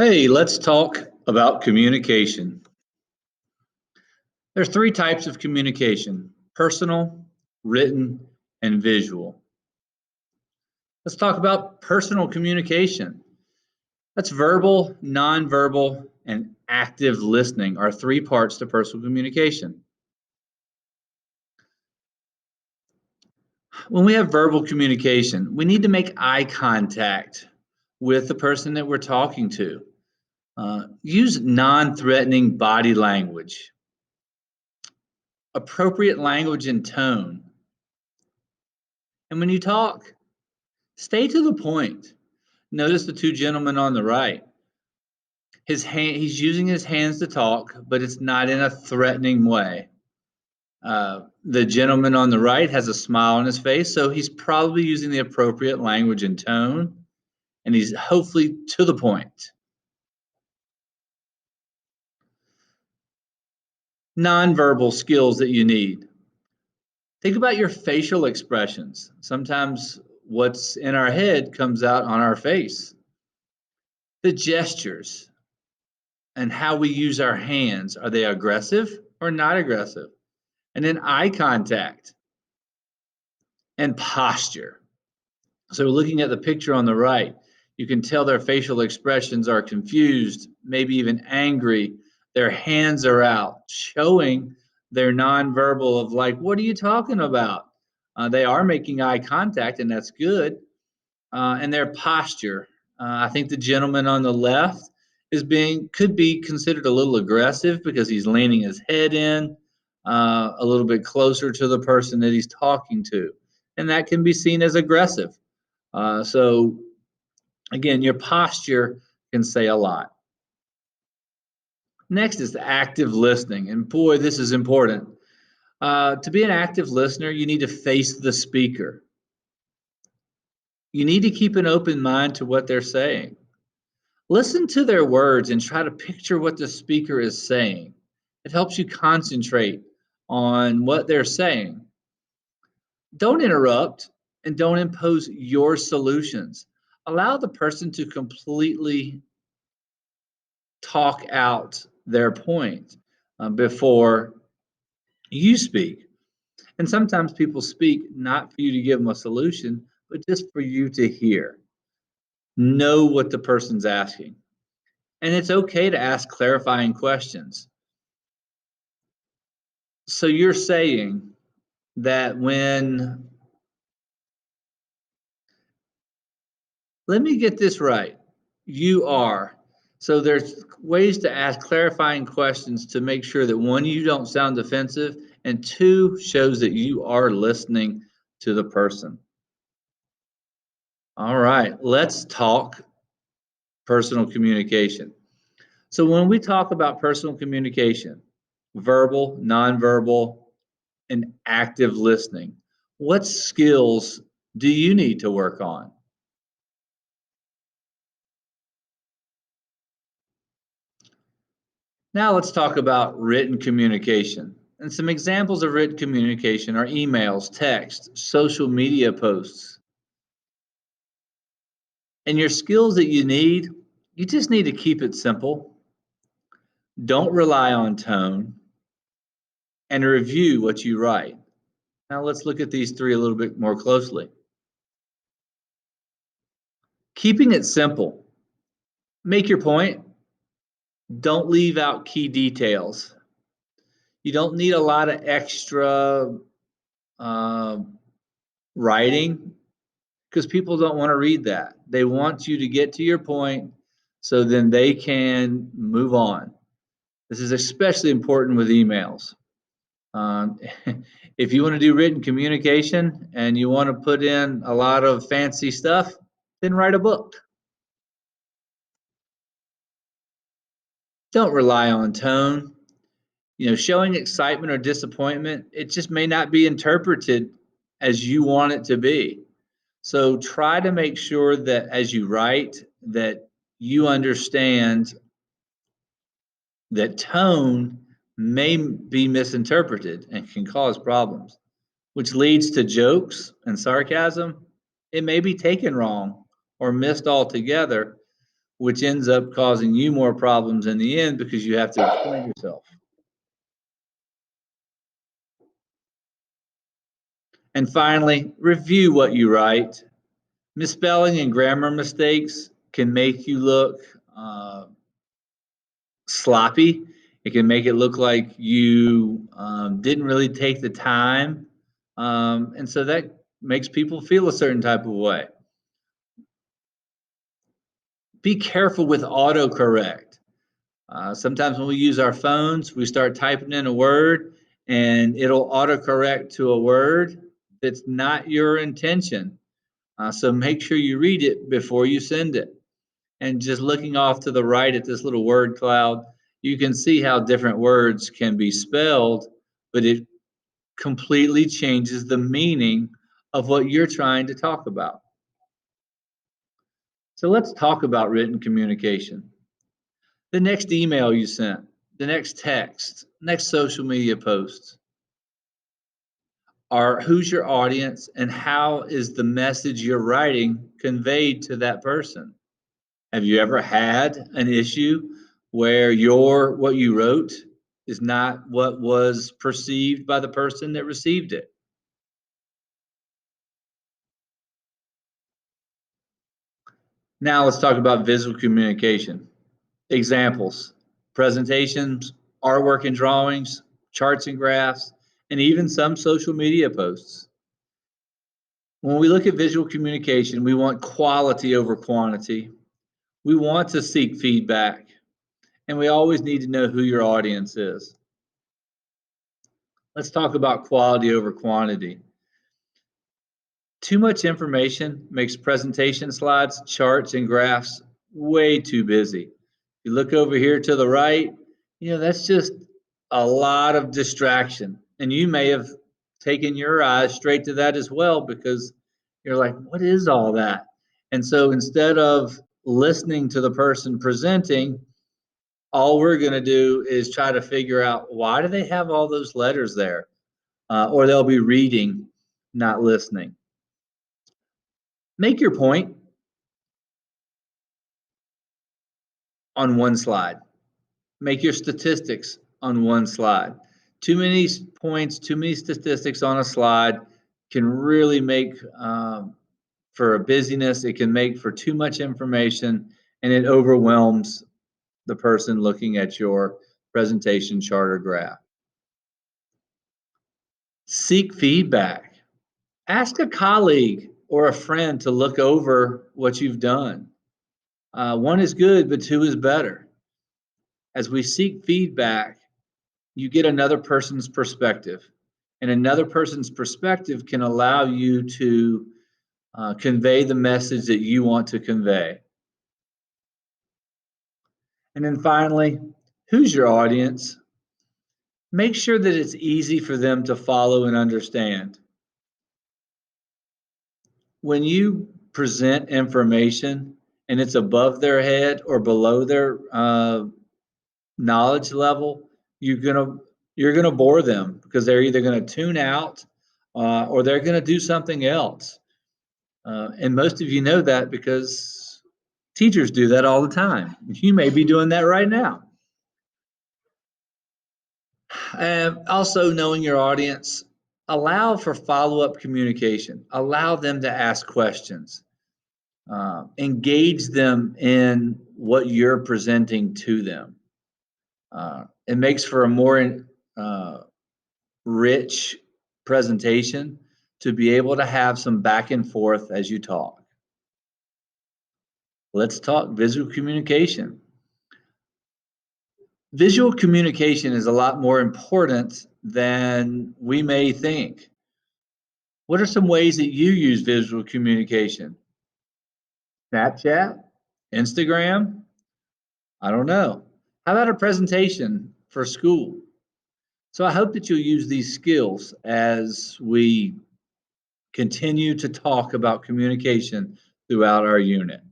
Hey, let's talk about communication. There's three types of communication: personal, written, and visual. Let's talk about personal communication. That's verbal, nonverbal, and active listening are three parts to personal communication. When we have verbal communication, we need to make eye contact with the person that we're talking to. Use non threatening body language, appropriate language and tone. And when you talk, stay to the point. Notice the two gentlemen on the right. He's using his hands to talk, but it's not in a threatening way. The gentleman on the right has a smile on his face, so he's probably using the appropriate language and tone, and he's hopefully to the point. Nonverbal skills that you need. Think about your facial expressions. Sometimes what's in our head comes out on our face. The gestures and how we use our hands. Are they aggressive or not aggressive? And then eye contact and posture. So looking at the picture on the right, you can tell their facial expressions are confused, maybe even angry. Their hands are out, showing their nonverbal of like, what are you talking about? They are making eye contact, and that's good. And their posture. I think the gentleman on the left could be considered a little aggressive because he's leaning his head in a little bit closer to the person that he's talking to, and that can be seen as aggressive. So again, your posture can say a lot. Next is the active listening, and boy, this is important. To be an active listener, you need to face the speaker. You need to keep an open mind to what they're saying. Listen to their words and try to picture what the speaker is saying. It helps you concentrate on what they're saying. Don't interrupt and don't impose your solutions. Allow the person to completely talk out their point before you speak. And sometimes people speak not for you to give them a solution, but just for you to hear. Know what the person's asking. And it's okay to ask clarifying questions. So you're saying that let me get this right. You are. So there's ways to ask clarifying questions to make sure that one, you don't sound defensive, and two, shows that you are listening to the person. All right, let's talk personal communication. So when we talk about personal communication, verbal, nonverbal, and active listening, what skills do you need to work on? Now let's talk about written communication. And some examples of written communication are emails, text, social media posts. And your skills that you just need to keep it simple. Don't rely on tone and review what you write. Now let's look at these three a little bit more closely. Keeping it simple. Make your point. Don't leave out key details. You don't need a lot of extra uh, writing because people don't want to read that. They want you to get to your point so then they can move on. This is especially important with emails. Um, if you want to do written communication and you want to put in a lot of fancy stuff, then write a book. Don't rely on tone. Showing excitement or disappointment, it just may not be interpreted as you want it to be. So try to make sure that as you write, that you understand that tone may be misinterpreted and can cause problems, which leads to jokes and sarcasm. It may be taken wrong or missed altogether, which ends up causing you more problems in the end because you have to explain yourself. And finally, review what you write. Misspelling and grammar mistakes can make you look sloppy. It can make it look like you didn't really take the time. And so that makes people feel a certain type of way. Be careful with autocorrect. Sometimes when we use our phones, we start typing in a word and it'll autocorrect to a word that's not your intention. So make sure you read it before you send it. And just looking off to the right at this little word cloud, you can see how different words can be spelled, but it completely changes the meaning of what you're trying to talk about. So let's talk about written communication. The next email you sent, the next text, next social media post, are who's your audience and how is the message you're writing conveyed to that person? Have you ever had an issue where what you wrote is not what was perceived by the person that received it? Now let's talk about visual communication. Examples: presentations, artwork and drawings, charts and graphs, and even some social media posts. When we look at visual communication, we want quality over quantity. We want to seek feedback, and we always need to know who your audience is. Let's talk about quality over quantity. Too much information makes presentation slides, charts, and graphs way too busy. You look over here to the right, that's just a lot of distraction. And you may have taken your eyes straight to that as well because you're like, what is all that? And so instead of listening to the person presenting, all we're going to do is try to figure out why do they have all those letters there? Or they'll be reading, not listening. Make your point on one slide. Make your statistics on one slide. Too many points, too many statistics on a slide can really make for a busyness. It can make for too much information and it overwhelms the person looking at your presentation chart or graph. Seek feedback. Ask a colleague or a friend to look over what you've done. One is good, but two is better. As we seek feedback, you get another person's perspective, and another person's perspective can allow you to convey the message that you want to convey. And then finally, who's your audience? Make sure that it's easy for them to follow and understand. When you present information and it's above their head or below their knowledge level, you're gonna bore them because they're either gonna tune out or they're gonna do something else. And most of you know that because teachers do that all the time. You may be doing that right now. Also, knowing your audience, allow for follow-up communication. Allow them to ask questions. Engage them in what you're presenting to them. It makes for a more rich presentation to be able to have some back and forth as you talk. Let's talk visual communication. Visual communication is a lot more important than we may think. What are some ways that you use visual communication? Snapchat? Instagram? I don't know. How about a presentation for school? So I hope that you'll use these skills as we continue to talk about communication throughout our unit.